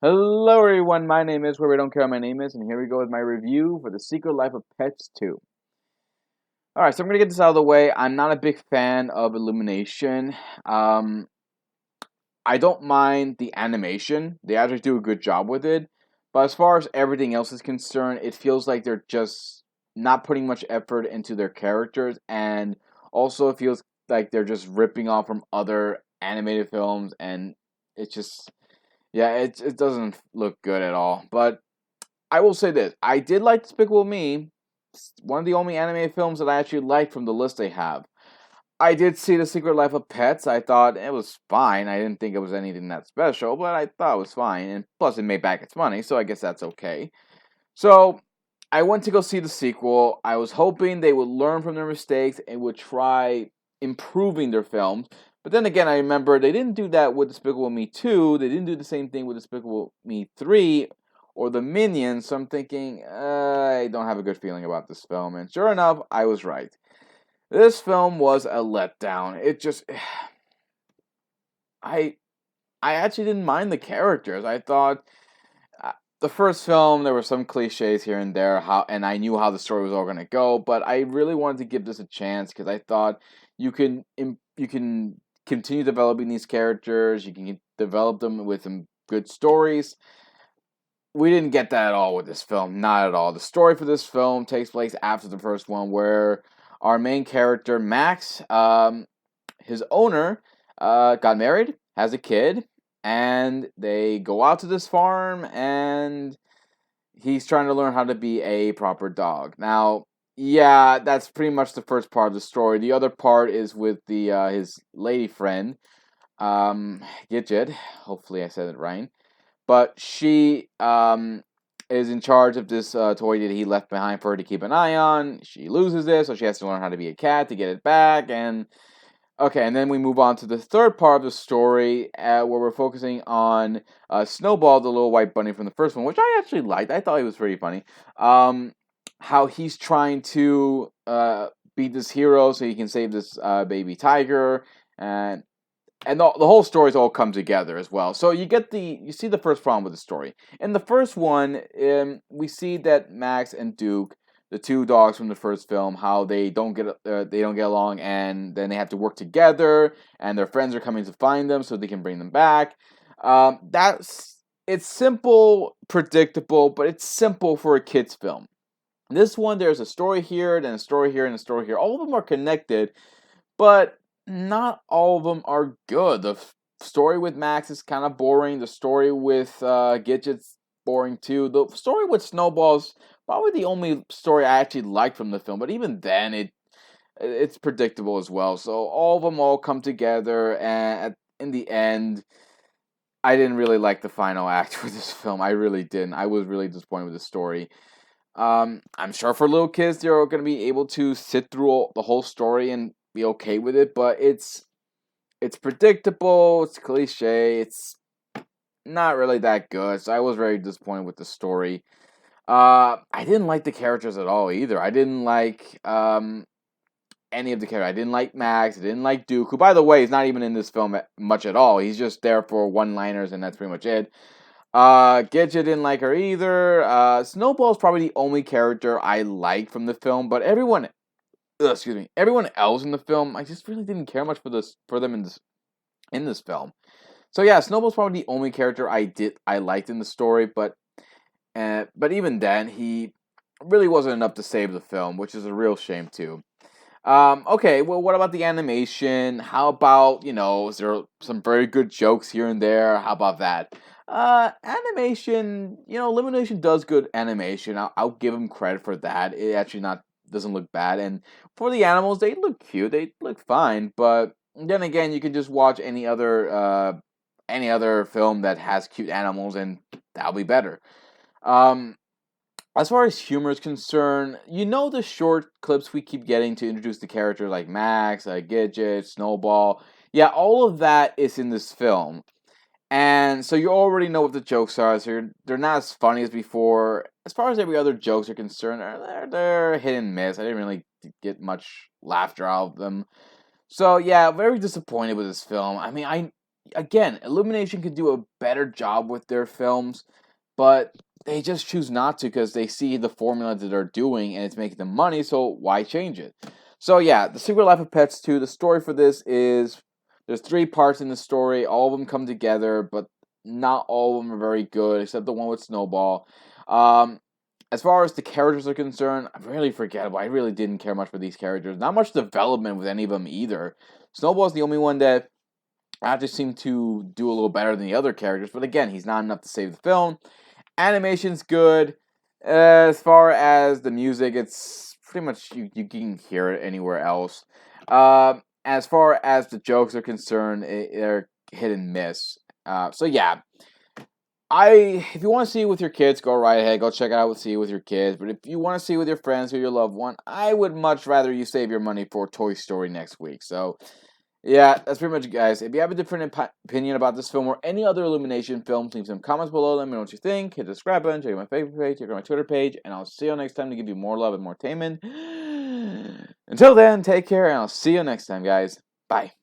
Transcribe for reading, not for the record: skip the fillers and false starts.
Hello everyone, my name is Where We Don't Care What My Name Is, and here we go with my review for The Secret Life of Pets 2. Alright, so I'm gonna get this out of the way. I'm not a big fan of Illumination. Um, I don't mind the animation. They actually do a good job with it. But as far as everything else is concerned, it feels like they're just not putting much effort into their characters, and also it feels like they're just ripping off from other animated films, and it just yeah, it doesn't look good at all. But I will say this: I did like Despicable Me. It's one of the only animated films that I actually liked from the list they have. I did see The Secret Life of Pets. I thought it was fine. I didn't think it was anything that special, but I thought it was fine. And plus, it made back its money, so I guess that's okay. So I went to go see the sequel. I was hoping they would learn from their mistakes and would try improving their films. But then again, I remember they didn't do that with Despicable Me 2. They didn't do the same thing with Despicable Me 3 or The Minions. So I'm thinking, I don't have a good feeling about this film. And sure enough, I was right. This film was a letdown. It just. I I actually didn't mind the characters. I thought uh, the first film there were some cliches here and there, and I knew how the story was all going to go, but I really wanted to give this a chance because I thought you can continue developing these characters, you can develop them with some good stories. We didn't get that at all with this film, not at all. The story for this film takes place after the first one, where our main character Max, his owner, got married, has a kid, and they go out to this farm, and he's trying to learn how to be a proper dog. Now, yeah, that's pretty much the first part of the story. The other part is with the his lady friend, Gidget. Hopefully, I said it right. But she is in charge of this toy that he left behind for her to keep an eye on. She loses it, so she has to learn how to be a cat to get it back, and okay, and then we move on to the third part of the story, where we're focusing on Snowball, the little white bunny from the first one, which I actually liked. I thought he was pretty funny. Um, how he's trying to be this hero so he can save this baby tiger, and the whole stories all come together as well. So you see the first problem with the story. In the first one, we see that Max and Duke, the two dogs from the first film, how they don't get along, and then they have to work together, and their friends are coming to find them so they can bring them back. That's it's simple, predictable, but it's simple for a kids film. This one, there's a story here, then a story here, and a story here. All of them are connected, but not all of them are good. The story with Max is kind of boring. The story with Gidget's boring too. The story with Snowball's probably the only story I actually liked from the film, but even then, it's predictable as well. So all of them all come together, and in the end, I didn't really like the final act for this film. I really didn't. I was really disappointed with the story. I'm sure for little kids, they're going to be able to sit through the whole story and be okay with it, but it's predictable, it's cliche, it's not really that good. So I was very disappointed with the story. I didn't like the characters at all either. I didn't like any of the characters. I didn't like Max. I didn't like Duke, who, by the way, is not even in this film much at all. He's just there for one-liners, and that's pretty much it. Gidget didn't like her either. Snowball's probably the only character I like from the film, but everyone else in the film, I just really didn't care much for them in this film. So yeah, Snowball's probably the only character I liked in the story, but even then, he really wasn't enough to save the film, which is a real shame too. Okay, well, what about the animation? How about, is there some very good jokes here and there? How about that? Animation, Illumination does good animation. I'll give them credit for that. It actually not doesn't look bad, and for the animals, they look cute. They look fine, but then again, you can just watch any other film that has cute animals, and that'll be better. Um, as far as humor is concerned, the short clips we keep getting to introduce the character like Max, Gidget, Snowball. Yeah, all of that is in this film. And so you already know what the jokes are, so they're not as funny as before. As far as every other jokes are concerned, they're hit and miss. I didn't really get much laughter out of them. So yeah, very disappointed with this film. I mean, again, Illumination could do a better job with their films, but they just choose not to because they see the formula that they're doing and it's making them money, so why change it? So yeah, The Secret Life of Pets 2, the story for this is there's three parts in the story, all of them come together, but not all of them are very good, except the one with Snowball. Um, as far as the characters are concerned, I'm really forgettable. I really didn't care much for these characters. Not much development with any of them either. Snowball's the only one that I just seem to do a little better than the other characters, but again, he's not enough to save the film. Animation's good. As far as the music, it's pretty much you can hear it anywhere else. As far as the jokes are concerned, they're hit and miss. So yeah, if you want to see it with your kids, go right ahead. Go check it out. See it with your kids. But if you want to see it with your friends or your loved one, I would much rather you save your money for Toy Story next week. So yeah, that's pretty much it, guys. If you have a different opinion about this film or any other Illumination film, leave some comments below. Let me know what you think. Hit the subscribe button, check out my favorite page, check out my Twitter page, and I'll see you next time to give you more love and more entertainment. Until then, take care, and I'll see you next time, guys. Bye.